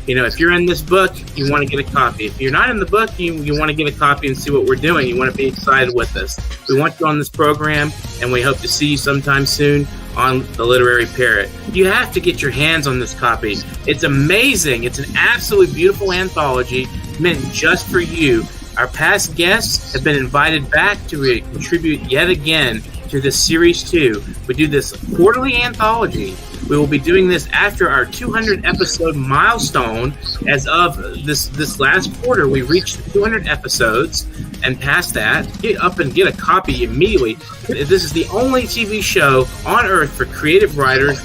You know, if you're in this book, you want to get a copy. If you're not in the book, you want to get a copy and see what we're doing. You want to be excited with us. We want you on this program, and we hope to see you sometime soon on The Literary Parrot. You have to get your hands on this copy. It's amazing. It's an absolutely beautiful anthology meant just for you. Our past guests have been invited back to contribute yet again to this Series 2. We do this quarterly anthology. We will be doing this after our 200 episode milestone. As of this last quarter, we reached 200 episodes, and past that, get up and get a copy immediately. This is the only TV show on earth for creative writers.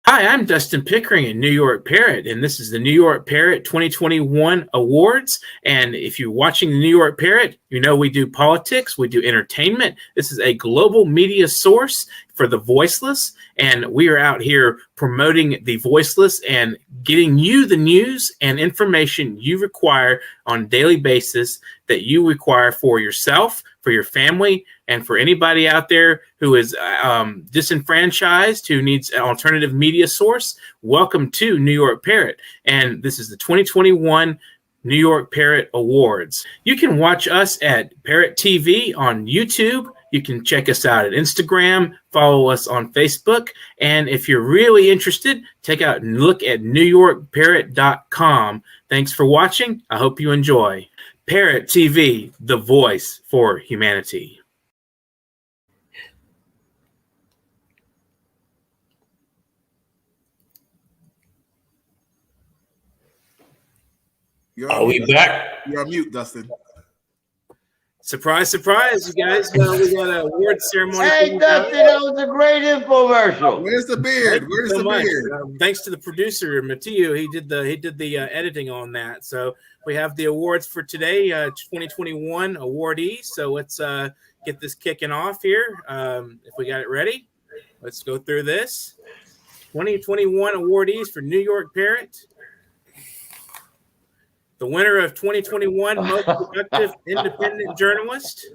Hi, I'm Dustin Pickering in New York Parrot, and this is the New York Parrot 2021 Awards. And if you're watching the New York Parrot, you know we do politics, we do entertainment. This is a global media source for the voiceless, and we are out here promoting the voiceless and getting you the news and information you require on a daily basis that you require for yourself, for your family, and for anybody out there who is disenfranchised, who needs an alternative media source. Welcome to New York Parrot. And this is the 2021 New York Parrot Awards. You can watch us at Parrot TV on YouTube. You can check us out at Instagram, follow us on Facebook. And if you're really interested, take out and look at NewYorkParrot.com. Thanks for watching. I hope you enjoy. Parrot TV, the voice for humanity. Are we back? You're on mute, Dustin. Surprise, surprise, you guys. We got an award ceremony. Hey, Dustin, that was a great infomercial. Where's the beard? Where's the beard? Thanks to the producer, Mutiu. He did the editing on that. So we have the awards for today, 2021 awardees. So let's get this kicking off here. If we got it ready, let's go through this. 2021 awardees for New York Parrot. The winner of 2021 Most Productive Independent Journalist,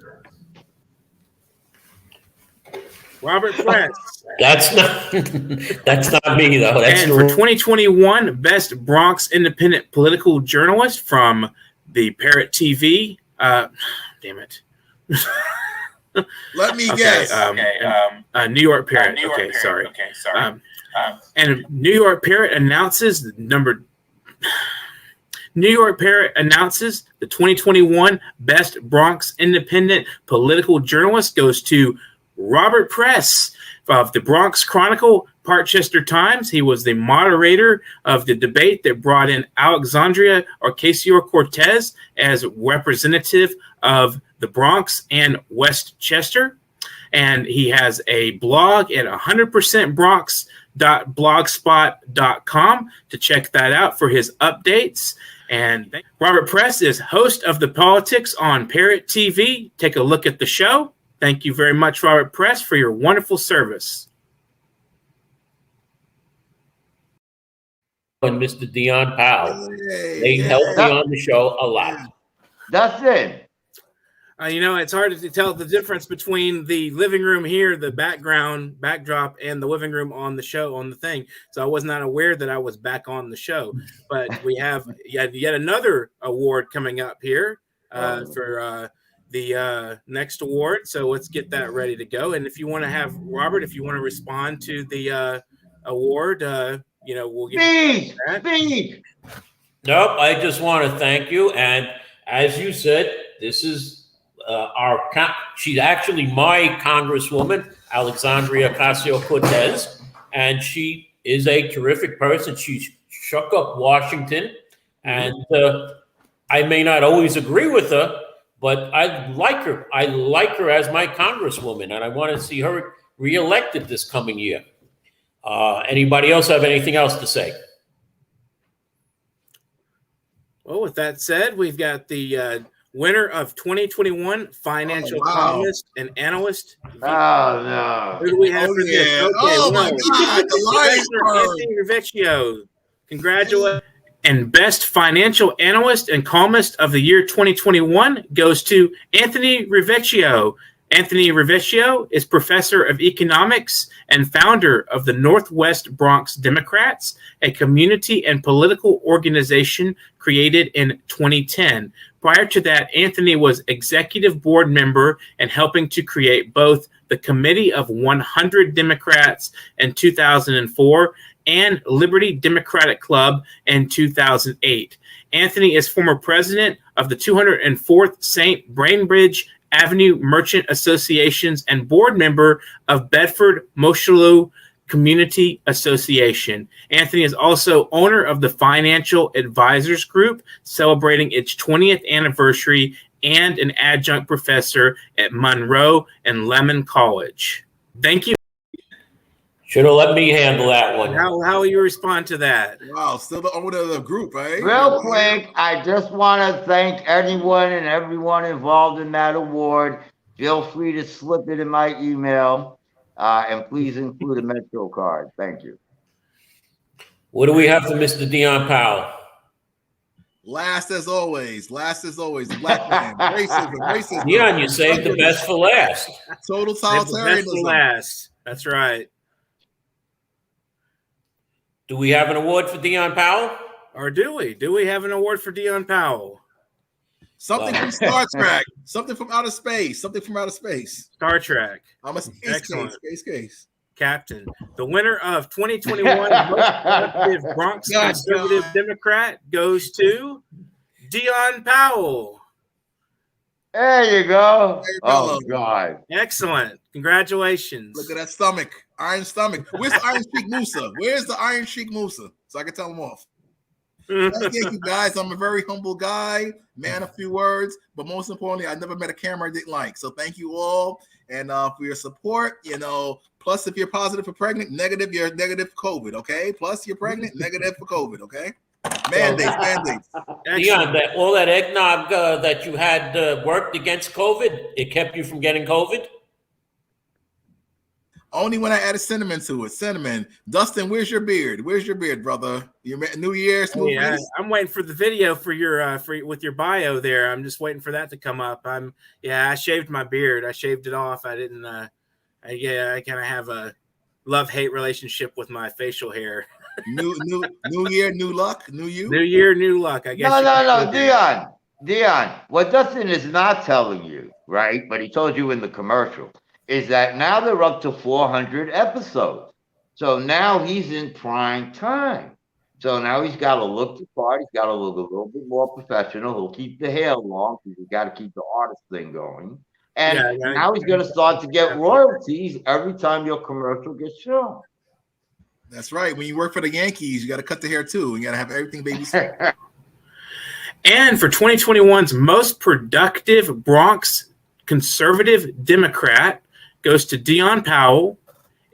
Robert Press. That's not me though. That's And for 2021 Best Bronx Independent Political Journalist from the Parrot TV. Damn it. Let me guess. New York Parrot. Sorry. And New York Parrot announces the 2021 Best Bronx Independent Political Journalist goes to Robert Press of the Bronx Chronicle, Parkchester Times. He was the moderator of the debate that brought in Alexandria Ocasio-Cortez as representative of the Bronx and Westchester. And he has a blog at 100%bronx.blogspot.com to check that out for his updates. And Robert Press is host of The Politics on Parrot TV. Take a look at the show. Thank you very much, Robert Press, for your wonderful service. and Mr. Dion Powell. They Yeah. helped me on the show a lot. Dustin. It's hard to tell the difference between the living room here, the backdrop, and the living room on the show, on the thing. So I was not aware that I was back on the show. But we have yet another award coming up here for the next award. So let's get that ready to go. And if you want to have, Robert, if you want to respond to the award, we'll give you that. Speak. Nope, I just want to thank you. And as you said, this is she's actually my Congresswoman, Alexandria Ocasio-Cortez, and she is a terrific person. She shook up Washington, and I may not always agree with her, but I like her. I like her as my Congresswoman, and I want to see her reelected this coming year. Anybody else have anything else to say? Well, with that said, we've got the winner of 2021 Financial Columnist and Analyst. Oh, no. Who do we have for this? Yeah. Okay, Oh, my God. The Rivieccio. Congratulations. And Best Financial Analyst and Columnist of the year 2021 goes to Anthony Rivieccio. Anthony Rivieccio is professor of economics and founder of the Northwest Bronx Democrats, a community and political organization created in 2010. Prior to that, Anthony was executive board member and helping to create both the Committee of 100 Democrats in 2004 and Liberty Democratic Club in 2008. Anthony is former president of the 204th St. Brainbridge Avenue Merchant Associations and board member of Bedford Mosholu Community Association. Anthony is also owner of the Financial Advisors Group, celebrating its 20th anniversary, and an adjunct professor at Monroe and Lemmon College. Thank you. Should have let me handle that one. How will you respond to that? Wow, still the owner of the group, right? Real quick, I just want to thank anyone and everyone involved in that award. Feel free to slip it in my email, and please include a Metro card. Thank you. What do we have for Mr. Dion Powell? Last as always, the black man. Racism. Dion, you saved the best for last. Total Best for totalitarianism. last. That's right. Do we have an award for Dion Powell? Or do we? Do we have an award for Dion Powell? Something from Star Trek. Something from outer space. Star Trek. I'm a space Excellent. case. Captain. The winner of 2021 Most Productive Bronx Conservative Democrat goes to Dion Powell. There you go. There you Oh, go. God. Excellent. Congratulations. Look at that stomach. Iron stomach. Where's the Iron Sheikh Musa? Where's the Iron Sheikh Musa? So I can tell him off. Thank you, guys. I'm a very humble guy, man of few words, but most importantly, I never met a camera I didn't like. So thank you all, and for your support. Plus, if you're positive for pregnant, negative, you're negative for COVID. Okay. Plus, you're pregnant, negative for COVID. Okay. Mandates. Dion, all that eggnog that you had worked against COVID, it kept you from getting COVID? Only when I added cinnamon to it. Cinnamon. Dustin, where's your beard? Where's your beard, brother? New Year, smooth face? I'm waiting for the video for your with your bio there. I'm just waiting for that to come up. I shaved my beard. I shaved it off. I didn't. I kind of have a love-hate relationship with my facial hair. New year, new luck, new you. New year, new luck. I guess. No, Dion. What Dustin is not telling you, right? But he told you in the commercial, is that now they're up to 400 episodes. So now he's in prime time. So now he's got to look the part. He's got to look a little bit more professional. He'll keep the hair long because he's got to keep the artist thing going. And now he's going to start to get royalties every time your commercial gets shown. That's right. When you work for the Yankees, you got to cut the hair too. You got to have everything baby. And for 2021's most productive Bronx conservative Democrat goes to Dion Powell,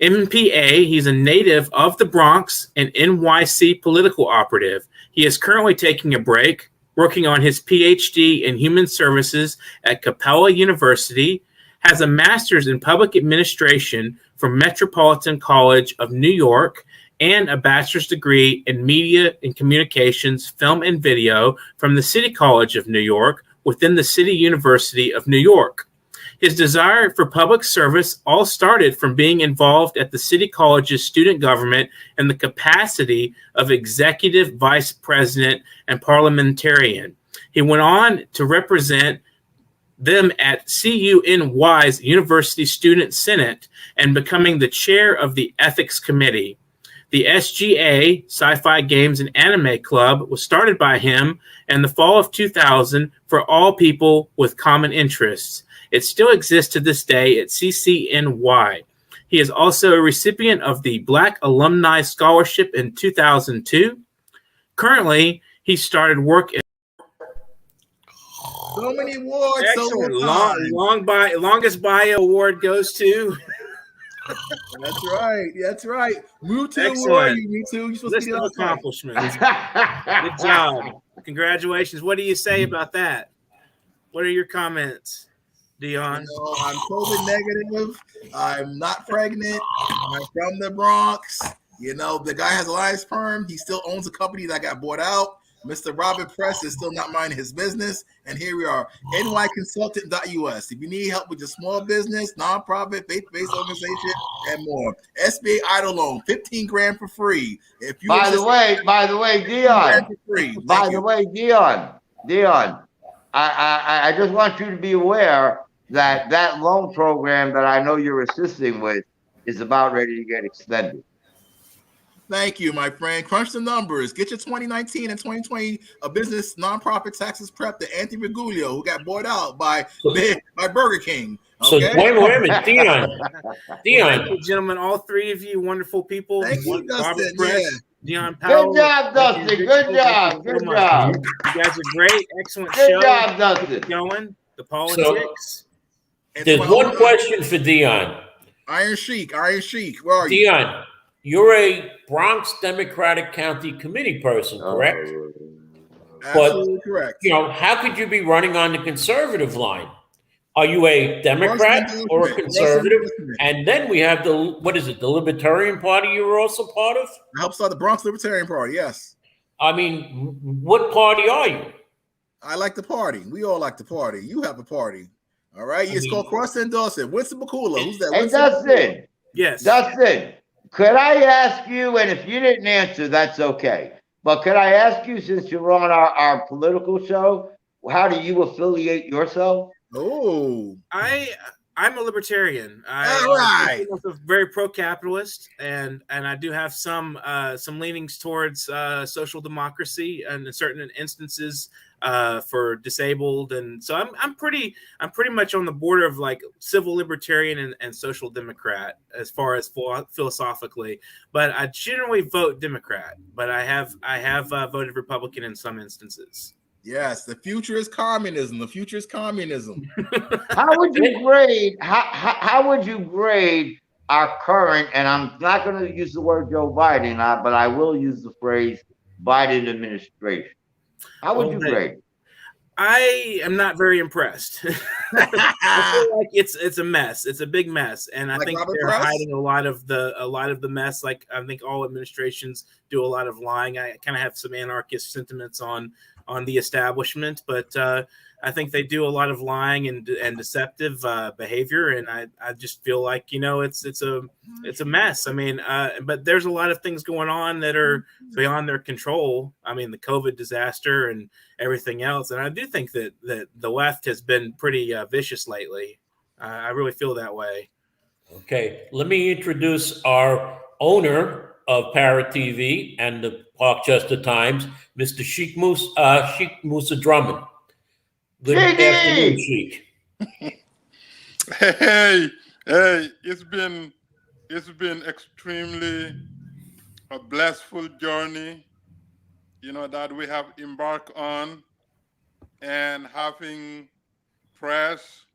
MPA. He's a native of the Bronx and NYC political operative. He is currently taking a break, working on his PhD in human services at Capella University, has a master's in public administration from Metropolitan College of New York, and a bachelor's degree in media and communications, film and video from the City College of New York within the City University of New York. His desire for public service all started from being involved at the City College's student government in the capacity of executive vice president and parliamentarian. He went on to represent them at CUNY's University Student Senate and becoming the chair of the Ethics Committee. The SGA, Sci-Fi Games and Anime Club, was started by him in the fall of 2000 for all people with common interests. It still exists to this day at CCNY. He is also a recipient of the Black Alumni Scholarship in 2002. Currently, he started work in so many awards. Excellent. Longest bio award goes to. That's right. Mutiu, Excellent. where are you, Mutiu? You're supposed List to be of accomplishments. Good job. Congratulations. What do you say about that? What are your comments, Dion? I'm COVID negative. I'm not pregnant. I'm from the Bronx. The guy has a live sperm. He still owns a company that got bought out. Mr. Robert Press is still not minding his business. And here we are, nyconsultant.us. If you need help with your small business, nonprofit, faith-based organization, and more. SBA Idle Loan, $15,000 for free. If you By the way, Dion, I just want you to be aware that loan program that I know you're assisting with is about ready to get extended. Thank you, my friend. Crunch the numbers. Get your 2019 and 2020 business nonprofit taxes prep to Anthony Regulio, who got bought out by Burger King. Okay? So wait a minute, Dion. Thank you, gentlemen, all three of you wonderful people. Thank you, Dustin. Dion Powell. Good job, Dustin. Good job. You guys are great. Excellent show. Good job, Dustin. Going. The politics. So, there's one question for Dion. Iron Shiekh, where are you? Dion, you're a Bronx Democratic County Committee person, correct? Absolutely correct. How could you be running on the conservative line? Are you a Democrat or a conservative? And then we have the Libertarian Party you were also part of? I helped start the Bronx Libertarian Party, yes. I mean, what party are you? I like the party. We all like the party. You have a party. All right? It's called Cross and Dawson. Winston McCullough. Who's that? Hey, Dustin. Yes. Dustin, could I ask you, and if you didn't answer, that's okay. But could I ask you, since you're on our political show, how do you affiliate yourself? Oh, I'm a libertarian. All right. I'm very pro-capitalist, and I do have some leanings towards social democracy and in certain instances for disabled, and so I'm pretty much on the border of like civil libertarian and social democrat as far as philosophically. But I generally vote Democrat, but I have voted Republican in some instances. Yes, the future is communism. The future is communism. How would you grade? How would you grade our current? And I'm not going to use the word Joe Biden, but I will use the phrase Biden administration. How would you grade? I am not very impressed. I feel like it's a mess. It's a big mess, and I think they're hiding a lot of the mess. Like I think all administrations do a lot of lying. I kind of have some anarchist sentiments on the establishment, but I think they do a lot of lying and deceptive behavior, and I just feel like it's a mess. I mean, but there's a lot of things going on that are beyond their control. I mean, the COVID disaster and everything else, and I do think that the left has been pretty vicious lately. I really feel that way. Okay, let me introduce our owner of Parrot TV and the Parkchester Times, Mr. Shiekh Musa Drammeh. Good afternoon, Shiekh. Hey, it's been extremely a blissful journey, that we have embarked on, and having Press,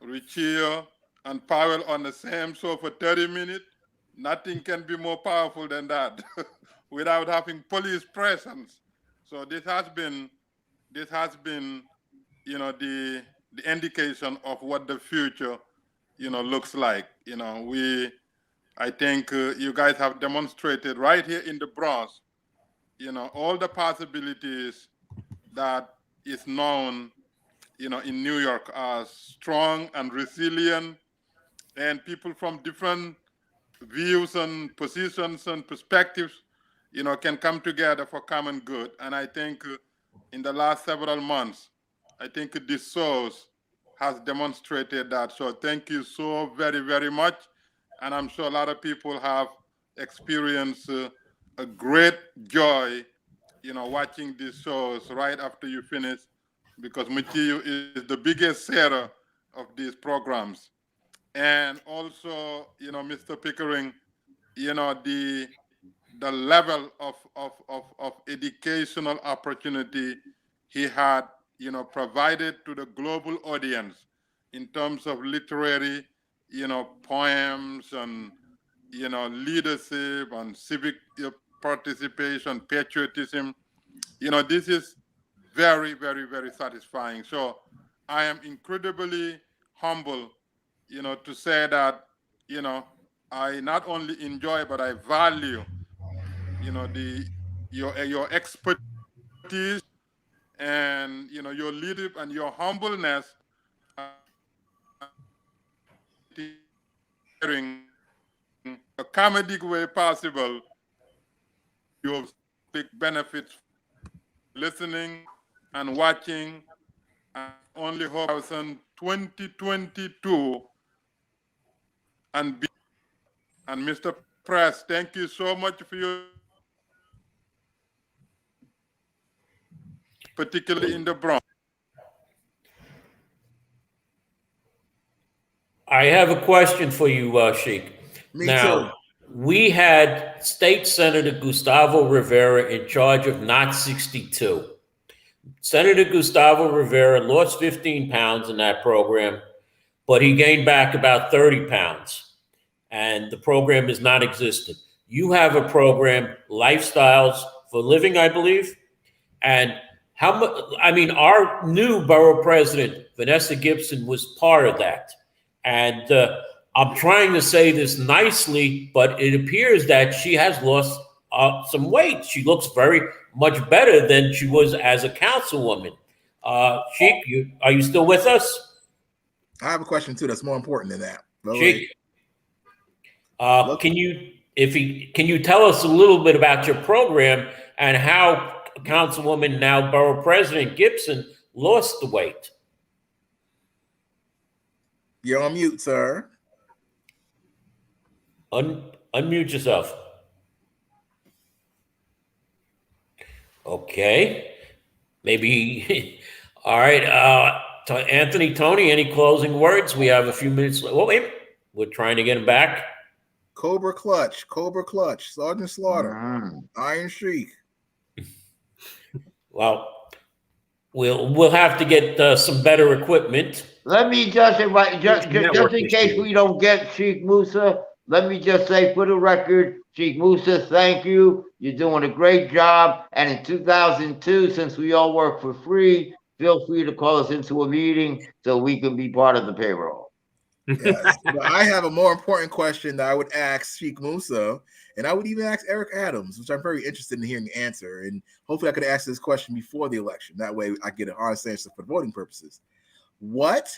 Rivieccio, and Powell on the same show for 30 minutes, nothing can be more powerful than that without having police presence. So this has been the indication of what the future looks like. I think you guys have demonstrated right here in the Bronx all the possibilities that is known in New York as strong and resilient, and people from different views and positions and perspectives can come together for common good. And I think in the last several months, I think this source has demonstrated that. So thank you so very, very much. And I'm sure a lot of people have experienced a great joy, watching these shows right after you finish, because Mutiu is the biggest seller of these programs. And also, Mr. Pickering, the level of educational opportunity he had provided to the global audience in terms of literary, poems and, leadership and civic participation, patriotism. This is very, very, very satisfying. So I am incredibly humble, to say that, I not only enjoy, but I value, your expertise and your leadership and your humbleness, in a comedic way possible. You have big benefits listening and watching, and only hope 2022 and be. And Mr. Press, thank you so much for your, particularly in the Bronx. I have a question for you, Shiekh. Too. We had State Senator Gustavo Rivera in charge of Not 62. Senator Gustavo Rivera lost 15 pounds in that program, but he gained back about 30 pounds, and the program is not existent. You have a program, Lifestyles for Living, I believe, and how much? I mean, our new borough president, Vanessa Gibson, was part of that, and I'm trying to say this nicely, but it appears that she has lost some weight. She looks very much better than she was as a councilwoman. Shiekh, are you still with us? I have a question too that's more important than that. Shiekh, can you tell us a little bit about your program and how Councilwoman, now Borough President Gibson, lost the weight? You're on mute, sir. Unmute yourself. Okay. Maybe. All right. Anthony, Tony, any closing words? We have a few minutes. Oh, wait. We're trying to get him back. Cobra Clutch, Sergeant Slaughter, Iron Sheik. Well, we'll have to get some better equipment. Let me just in case we don't get Shiekh Musa, let me just say for the record, Shiekh Musa, thank you. You're doing a great job. And in 2002, since we all work for free, feel free to call us into a meeting so we can be part of the payroll. Yes. But I have a more important question that I would ask Sheikh Musa, and I would even ask Eric Adams, which I'm very interested in hearing the answer. And hopefully I could ask this question before the election. That way I get an honest answer for voting purposes. What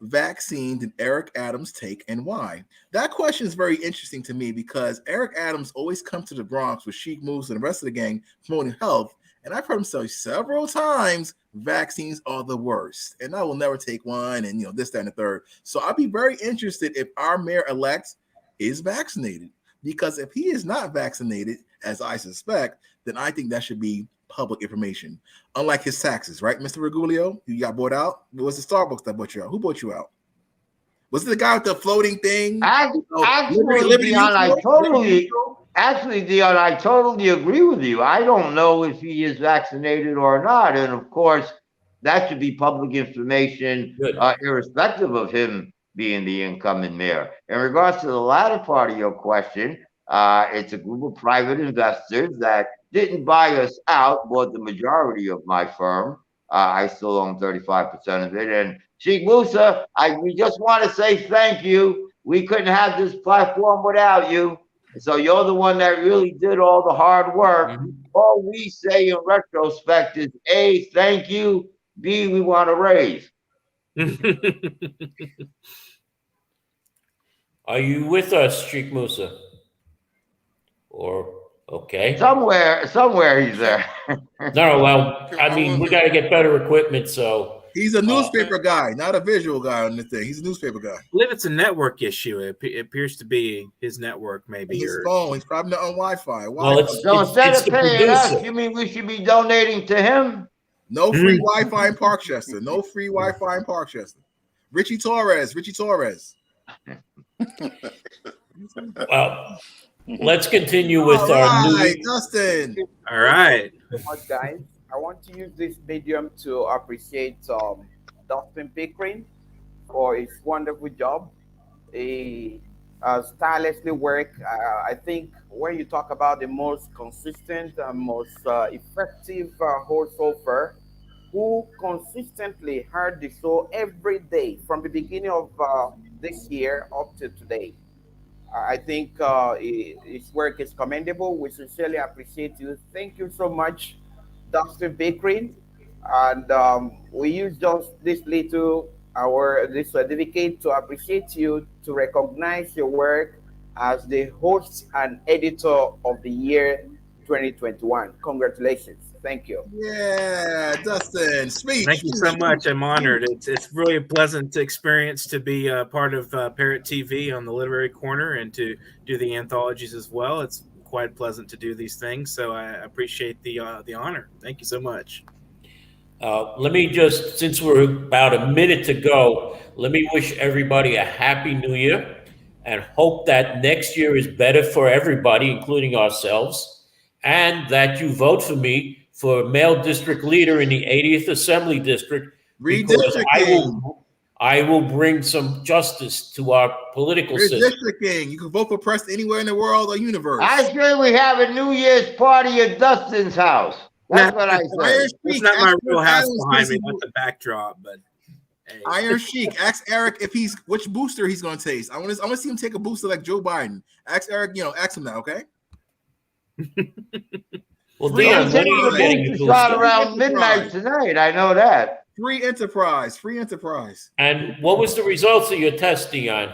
vaccine did Eric Adams take and why? That question is very interesting to me because Eric Adams always comes to the Bronx with Sheikh Musa and the rest of the gang promoting health. And I've heard him say several times, vaccines are the worst, and I will never take one, and this, that, and the third. So I'd be very interested if our mayor-elect is vaccinated, because if he is not vaccinated, as I suspect, then I think that should be public information. Unlike his taxes, right, Mr. Regulio? You got bought out? It was the Starbucks that bought you out. Who bought you out? Was it the guy with the floating thing? Dion, I totally agree with you. I don't know if he is vaccinated or not. And of course, that should be public information, irrespective of him being the incoming mayor. In regards to the latter part of your question, it's a group of private investors that didn't buy us out, bought the majority of my firm. I still own 35% of it. And Sheikh Musa, we just want to say thank you. We couldn't have this platform without you. So you're the one that really did all the hard work. Mm-hmm. All we say in retrospect is A, thank you. B, we want to raise. Are you with us, Sheikh Musa? Or okay. Somewhere he's there. No, well, I mean, we got to get better equipment, so. He's a newspaper guy, not a visual guy on the thing. He's a newspaper guy. I believe it's a network issue. It appears to be his network, maybe. His phone. He's probably not on Wi-Fi. Well, so instead of paying us, you mean we should be donating to him? No free Wi-Fi in Parkchester. No free Wi-Fi in Parkchester. Richie Torres. Well, let's continue with our new... Dustin. All right. Thank you so much, guys. I want to use this medium to appreciate Dustin Pickering for his wonderful job. He tirelessly worked. I think when you talk about the most consistent and most effective host offer, who consistently heard the show every day from the beginning of this year up to today. I think his work is commendable. We sincerely appreciate you. Thank you so much, Dustin Pickering. And we use just this certificate to appreciate you, to recognize your work as the host and editor of the year 2021. Congratulations. Thank you. Yeah, Dustin, speech. Thank you so much. I'm honored. It's really a pleasant experience to be a part of Parrot TV on the Literary Corner and to do the anthologies as well. It's quite pleasant to do these things, so I appreciate the honor. Thank you so much. Let me just, since we're about a minute to go, let me wish everybody a happy new year and hope that next year is better for everybody, including ourselves, and that you vote for me for male district leader in the 80th Assembly District, because I will bring some justice to our political system. Redistricting. You can vote for Preston anywhere in the world or universe. I say we have a New Year's party at Dustin's house. That's what I say. It's not my real house behind me. That's the backdrop, but. Hey. Iron Sheik, ask Eric if which booster he's going to taste. I want to see him take a booster like Joe Biden. Ask Eric, ask him that, okay? Well, Dion, when are you getting the booster? Start around midnight tonight. I know that. Free enterprise. And what was the results of your test, Dion?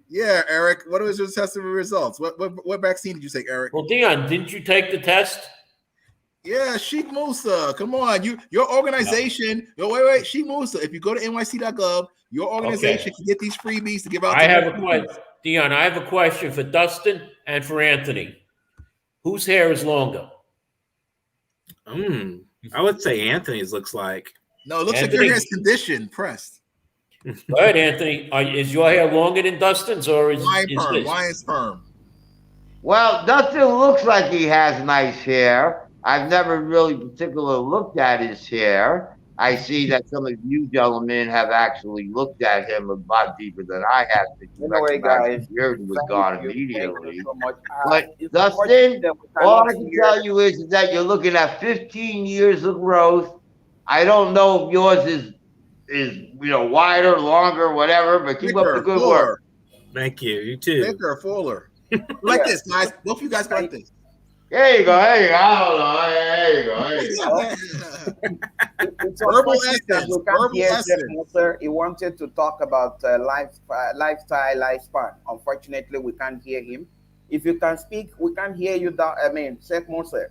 Yeah, Eric. What was your test results? What vaccine did you take, Eric? Well, Dion, didn't you take the test? Yeah, Sheikh Musa. Come on. Your organization. No. Wait. Sheikh Musa. If you go to nyc.gov, your organization can get these freebies to give out. Dion, I have a question for Dustin and for Anthony. Whose hair is longer? I would say Anthony's looks like. No, it looks like your hair's conditioned, pressed. All right, Anthony. Is your hair longer than Dustin's, or is Lion perm? Well, Dustin looks like he has nice hair. I've never really particularly looked at his hair. I see that some of you gentlemen have actually looked at him a lot deeper than I have. Anyway, guys, his beard was gone immediately. But Dustin, all I can tell you is that you're looking at 15 years of growth I don't know if yours is wider, longer, whatever, but keep up the good work. Thank you. You too. Thicker, fuller. Like this, guys. Both of you guys go like this. There you go. There you go. Hold on. There you go. There you go. Verbal essence. Verbal essence. He wanted to talk about lifestyle, lifespan. Unfortunately, we can't hear him. If you can speak, we can't hear you. Sheikh Musa.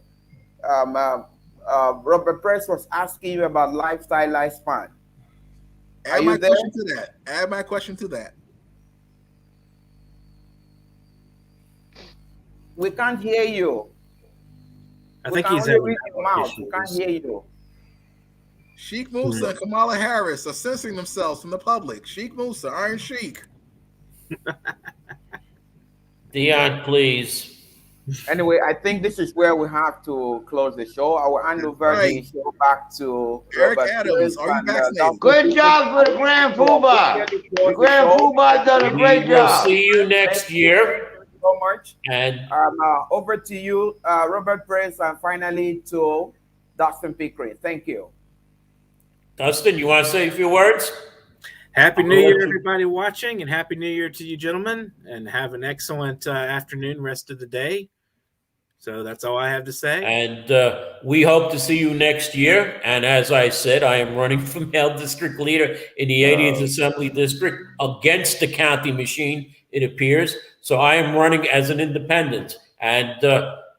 Robert Press was asking you about lifestyle, lifespan. Add my question to that. Add my question to that. We can't hear you. I think he's having mouth. We can't hear you. Sheikh Musa and Kamala Harris are censoring themselves from the public. Sheikh Musa, Iron Sheikh. Dion, please. Anyway, I think this is where we have to close the show. I will hand over the show back to Eric Robert Adams. Are you vaccinated? Good job for the Grand Poobah. The Grand Poobah done a great We'll job. see you next year. So much. And over to you, Robert Press, and finally to Dustin Pickering. Thank you. Dustin, you want to say a few words? Happy New Year, everybody watching, and Happy New Year to you, gentlemen, and have an excellent afternoon, rest of the day. So that's all I have to say. And we hope to see you next year. And as I said, I am running for male district leader in the 80th Assembly District against the county machine, it appears. So I am running as an independent. And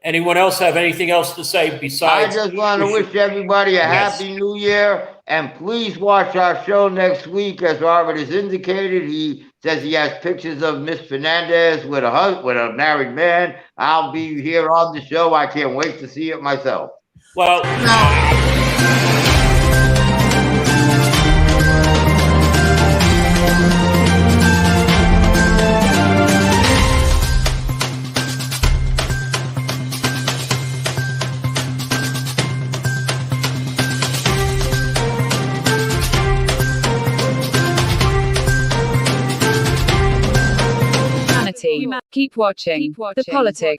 anyone else have anything else to say besides? I just want to wish everybody a happy new year. And please watch our show next week. As Robert has indicated, he says he has pictures of Miss Fernandez with a married man. I'll be here on the show. I can't wait to see it myself. Well, Keep watching. The Politics.